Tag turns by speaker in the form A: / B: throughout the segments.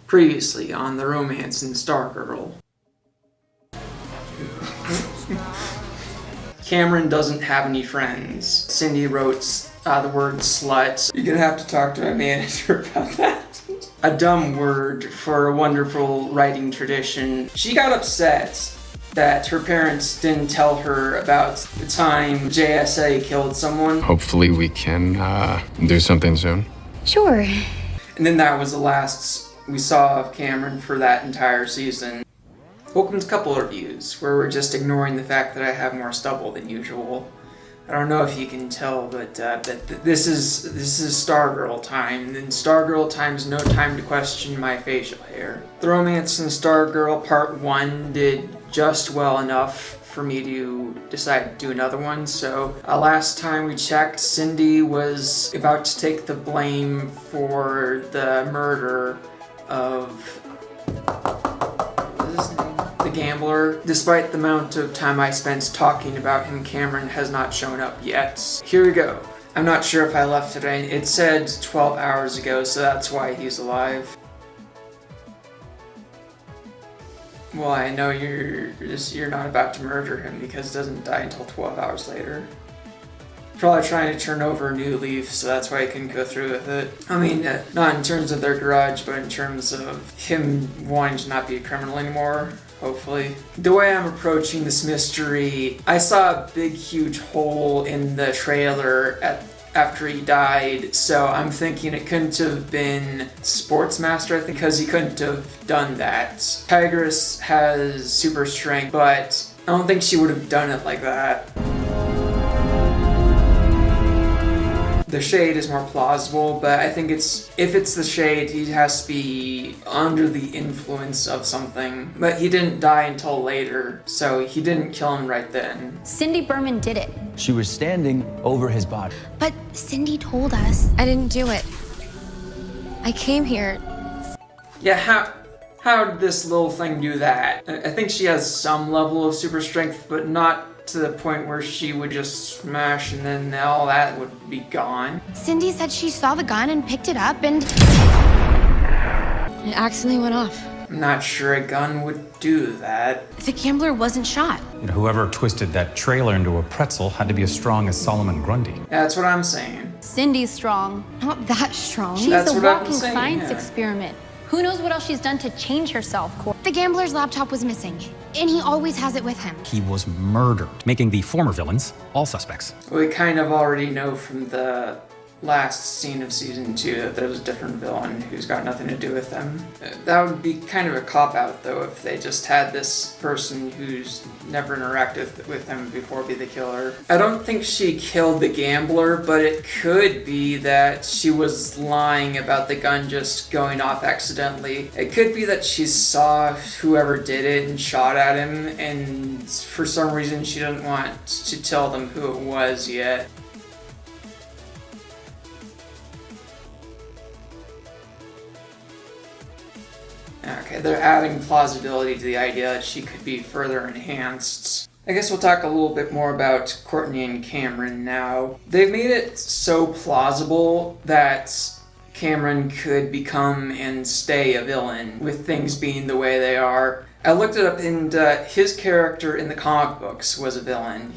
A: Previously on The Romance in Stargirl. Cameron doesn't have any friends. Cindy wrote the word slut. You're gonna have to talk to my manager about that. A dumb word for a wonderful writing tradition. She got upset that her parents didn't tell her about the time JSA killed someone.
B: Hopefully we can do something soon.
C: Sure.
A: And then that was the last we saw of Cameron for that entire season. Welcome to Couple Reviews, where we're just ignoring the fact that I have more stubble than usual. I don't know if you can tell, but this is Stargirl time, and Stargirl time's no time to question my facial hair. The Romance in Stargirl Part 1 did just well enough for me to decide to do another one. So last time we checked, Cindy was about to take the blame for the murder of the gambler. Despite the amount of time I spent talking about him, Cameron has not shown up yet. Here we go. I'm not sure if I left it in. It said 12 hours ago, so that's why he's alive. Well, I know you're not about to murder him because he doesn't die until 12 hours later. Probably trying to turn over a new leaf, so that's why I couldn't go through with it. I mean, not in terms of their grudge, but in terms of him wanting to not be a criminal anymore, hopefully. The way I'm approaching this mystery, I saw a big, huge hole in the trailer after he died, so I'm thinking it couldn't have been Sportsmaster, I think, because he couldn't have done that. Tigress has super strength, but I don't think she would have done it like that. The Shade is more plausible, but I think if it's the Shade, he has to be under the influence of something. But he didn't die until later, so he didn't kill him right then.
C: Cindy Berman did it.
D: She was standing over his body.
C: But Cindy told us.
E: I didn't do it. I came here.
A: Yeah, how did this little thing do that? I think she has some level of super strength, but not to the point where she would just smash and then all that would be gone.
C: Cindy said she saw the gun and picked it up and...
E: It accidentally went off.
A: I'm not sure a gun would do that.
C: The gambler wasn't shot.
F: Whoever twisted that trailer into a pretzel had to be as strong as Solomon Grundy.
A: That's what I'm saying.
C: Cindy's strong. Not that strong.
E: She's
A: That's
E: a
A: what I'm
E: walking
A: saying,
E: science
A: yeah.
E: experiment. Who knows what else she's done to change herself, Cor?
C: The gambler's laptop was missing, and he always has it with him.
F: He was murdered, making the former villains all suspects.
A: We kind of already know from the last scene of season 2 that there's a different villain who's got nothing to do with them. That would be kind of a cop-out, though, if they just had this person who's never interacted with him before be the killer. I don't think she killed the gambler, but it could be that she was lying about the gun just going off accidentally. It could be that she saw whoever did it and shot at him, and for some reason she didn't want to tell them who it was yet. Okay, they're adding plausibility to the idea that she could be further enhanced. I guess we'll talk a little bit more about Courtney and Cameron now. They've made it so plausible that Cameron could become and stay a villain, with things being the way they are. I looked it up, and his character in the comic books was a villain.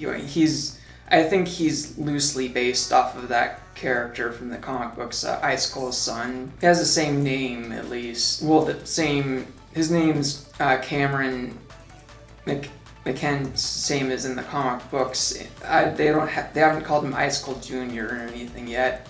A: I think he's loosely based off of that character from the comic books, Icicle's son. He has the same name, at least. Well, his name's Cameron McKen, same as in the comic books. They haven't called him Icicle Jr. or anything yet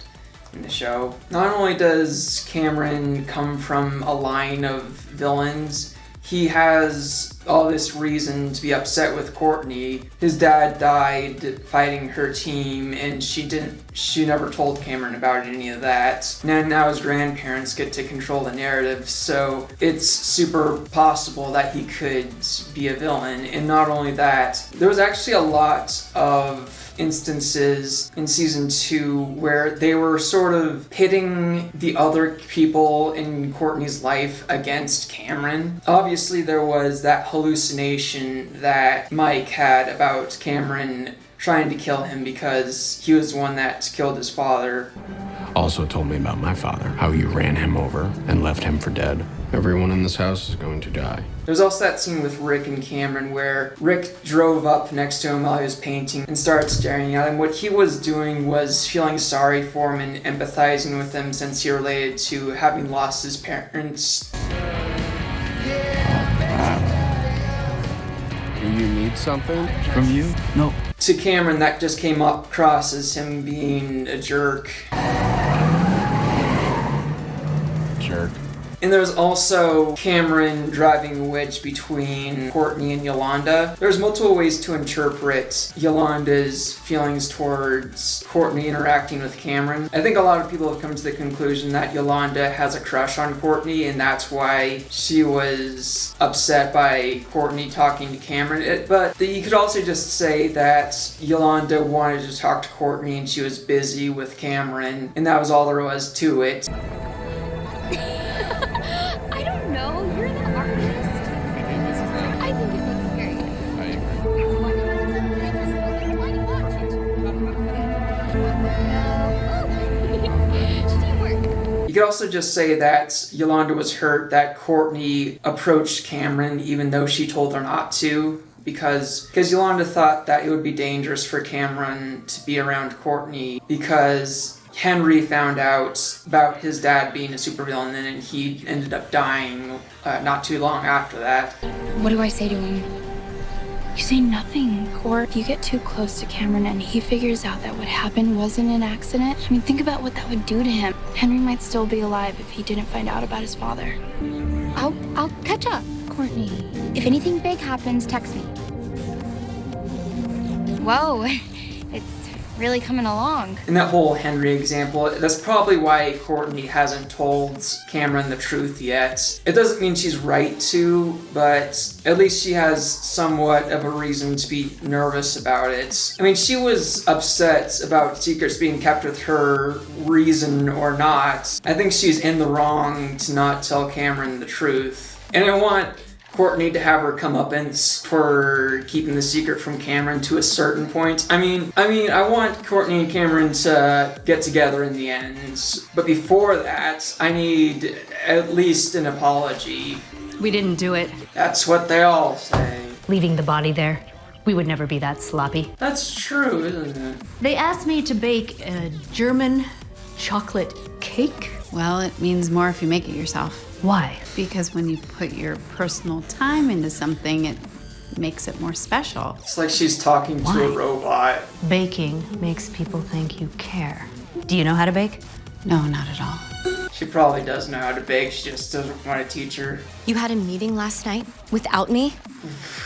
A: in the show. Not only does Cameron come from a line of villains, he has all this reason to be upset with Courtney. His dad died fighting her team, and she never told Cameron about any of that. Now his grandparents get to control the narrative, so it's super possible that he could be a villain. And not only that, there was actually a lot of instances in season 2 where they were sort of pitting the other people in Courtney's life against Cameron. Obviously there was that hallucination that Mike had about Cameron trying to kill him because he was the one that killed his father.
B: also told me about my father, how you ran him over and left him for dead. Everyone in this house is going to die.
A: There's also that scene with Rick and Cameron where Rick drove up next to him while he was painting and started staring at him. What he was doing was feeling sorry for him and empathizing with him since he related to having lost his parents.
B: Do you need something?
D: From you? No.
A: To Cameron, that just came up across as him being a jerk.
B: Jerk.
A: And there's also Cameron driving a wedge between Courtney and Yolanda. There's multiple ways to interpret Yolanda's feelings towards Courtney interacting with Cameron. I think a lot of people have come to the conclusion that Yolanda has a crush on Courtney, and that's why she was upset by Courtney talking to Cameron. But you could also just say that Yolanda wanted to talk to Courtney and she was busy with Cameron, and that was all there was to it.
C: I don't know. You're the artist. I think it looks very good.
A: You could also just say that Yolanda was hurt that Courtney approached Cameron even though she told her not to, because Yolanda thought that it would be dangerous for Cameron to be around Courtney because Henry found out about his dad being a supervillain and he ended up dying not too long after that.
C: What do I say to him?
G: You say nothing, or if you get too close to Cameron and he figures out that what happened wasn't an accident, I mean, think about what that would do to him. Henry might still be alive if he didn't find out about his father.
C: I'll catch up, Courtney. If anything big happens, text me. Whoa, it's really coming along.
A: In that whole Henry example, that's probably why Courtney hasn't told Cameron the truth yet. It doesn't mean she's right to, but at least she has somewhat of a reason to be nervous about it. I mean, she was upset about secrets being kept with her, reason or not. I think she's in the wrong to not tell Cameron the truth. And I want Courtney to have her comeuppance for keeping the secret from Cameron to a certain point. I mean, I want Courtney and Cameron to get together in the end, but before that, I need at least an apology.
H: We didn't do it.
A: That's what they all say.
H: Leaving the body there. We would never be that sloppy.
A: That's true, isn't it?
H: They asked me to bake a German chocolate cake.
I: Well, it means more if you make it yourself.
H: Why?
I: Because when you put your personal time into something, it makes it more special.
A: It's like she's talking to a robot.
H: Baking makes people think you care. Do you know how to bake?
I: No, not at all.
A: She probably does know how to bake, she just doesn't want to teach her.
C: You had a meeting last night without me?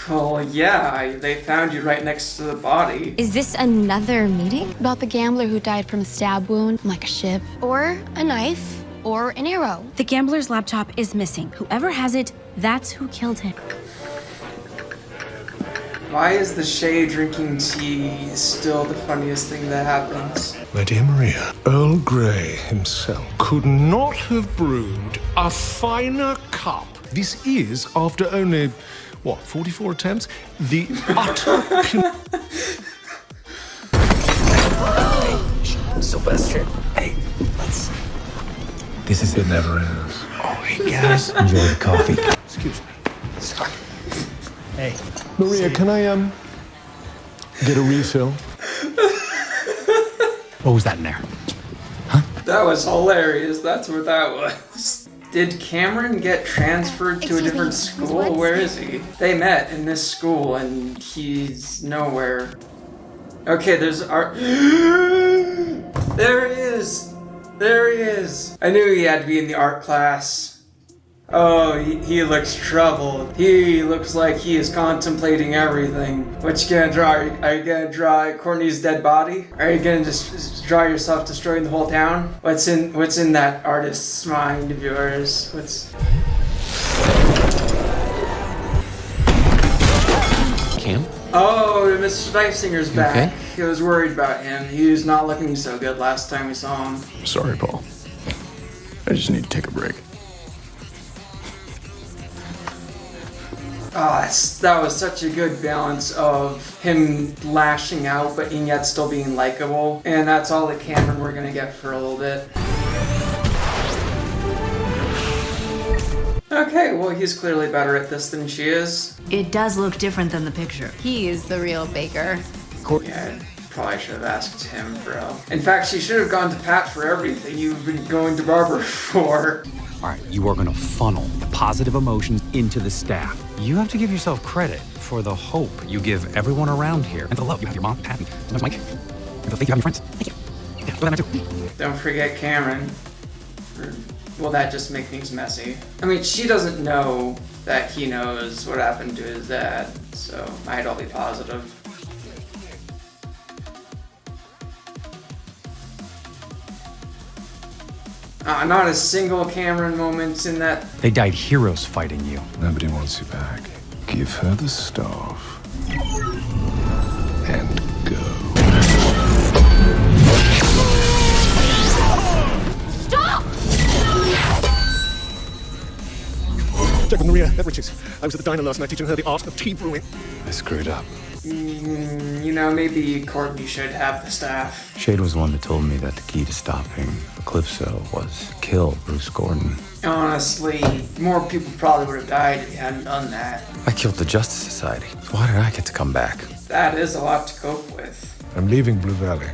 A: Oh yeah, they found you right next to the body.
C: Is this another meeting?
G: About the gambler who died from a stab wound, like a shiv.
C: Or a knife? Or an arrow?
H: The gambler's laptop is missing. Whoever has it, that's who killed him.
A: Why is the Shay drinking tea still the funniest thing that happens?
J: My dear Maria, Earl Grey himself could not have brewed a finer cup. This is, after only, 44 attempts? The utter...
D: Sylvester, hey, let's...
J: This is it never ends.
D: Oh, hey, guys, enjoy the coffee.
J: Excuse me.
D: Sorry. Hey.
J: Maria, can I, get a refill?
D: What was that in there?
A: That was hilarious. That's what that was. Did Cameron get transferred to a different school? Where is he? They met in this school and he's nowhere. Okay, there's art. There he is. There he is. I knew he had to be in the art class. Oh, he looks troubled. He looks like he is contemplating everything. What you gonna draw? Are you gonna draw Courtney's dead body? Are you gonna just draw yourself destroying the whole town? What's in that artist's mind of yours?
D: Cam?
A: Oh, Mr. Schweisinger's back.
D: Okay?
A: He was worried about him. He was not looking so good last time we saw him.
B: Sorry, Paul. I just need to take a break.
A: Oh, that was such a good balance of him lashing out, but yet still being likable. And that's all that Cameron we're gonna get for a little bit. Okay, well, he's clearly better at this than she is.
H: It does look different than the picture.
I: He is the real Baker.
A: Yeah, probably should have asked him for help. In fact, she should have gone to Pat for everything you've been going to Barbara for.
F: All right, you are going to funnel the positive emotions into the staff. You have to give yourself credit for the hope you give everyone around here, and the love you have your mom, Pat, and Mike, and the faith you have in your friends. Thank you. Yeah, for that too.
A: Don't forget Cameron. Will that just make things messy? I mean, she doesn't know that he knows what happened to his dad, so might all be positive. Not a single Cameron moment in that.
F: They died heroes fighting you.
J: Nobody wants you back. Give her the staff and go.
C: Stop!
J: Check with Maria Beverages. I was at the diner last night teaching her the art of tea brewing. I screwed up.
A: You know, maybe Courtney should have the staff.
D: Shade was the one that told me that the key to stopping Calypso was kill Bruce Gordon.
A: Honestly, more people probably would have died if you hadn't done that.
D: I killed the Justice Society. Why did I get to come back?
A: That is a lot to cope with.
J: I'm leaving Blue Valley.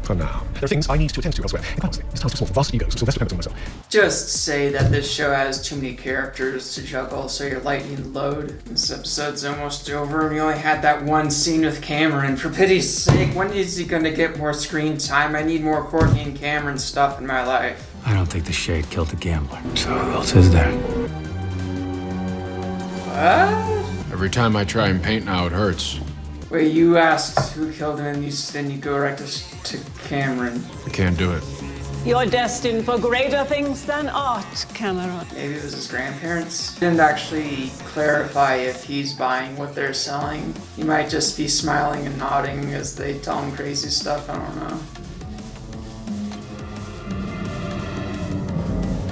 J: For now. There are things I need to attend to elsewhere. And honestly, this town's too small for vast egos, so best depends on myself.
A: Just say that this show has too many characters to juggle, so you're lightening the load. This episode's almost over, and we only had that one scene with Cameron. For pity's sake, when is he gonna get more screen time? I need more Courtney and Cameron stuff in my life.
D: I don't think the Shade killed the gambler. So who else is there?
A: What?
B: Every time I try and paint now, it hurts.
A: Wait, you asked who killed him, and then you go right to Cameron.
B: I can't do it.
K: You're destined for greater things than art, Cameron.
A: Maybe it was his grandparents. Didn't actually clarify if he's buying what they're selling. He might just be smiling and nodding as they tell him crazy stuff. I don't know.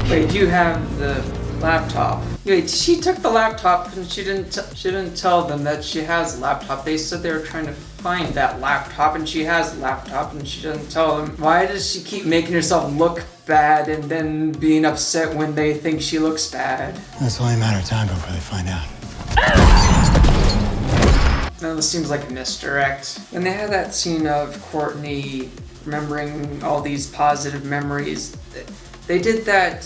A: Wait, do you have the laptop? Wait, she took the laptop and she didn't tell them that she has a laptop. They said they were trying to find that laptop, and she has a laptop and she doesn't tell them. Why does she keep making herself look bad and then being upset when they think she looks bad?
D: It's only a matter of time before they find out.
A: No, this seems like a misdirect. When they had that scene of Courtney remembering all these positive memories, they did that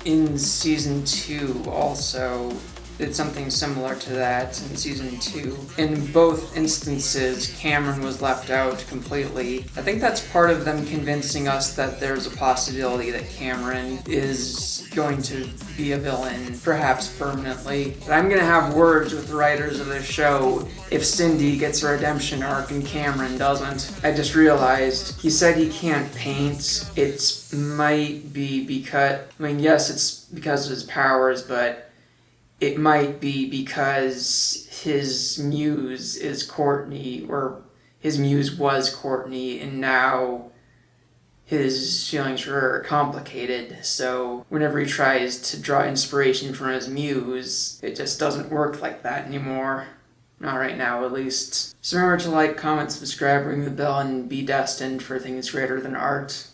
A: in season 2 also. Did something similar to that in season 2. In both instances, Cameron was left out completely. I think that's part of them convincing us that there's a possibility that Cameron is going to be a villain, perhaps permanently. But I'm gonna have words with the writers of this show if Cindy gets a redemption arc and Cameron doesn't. I just realized he said he can't paint. It might be because, I mean, yes, it's because of his powers, but it might be because his muse is Courtney, or his muse was Courtney, and now his feelings for her are complicated. So whenever he tries to draw inspiration from his muse, it just doesn't work like that anymore. Not right now, at least. So remember to like, comment, subscribe, ring the bell, and be destined for things greater than art.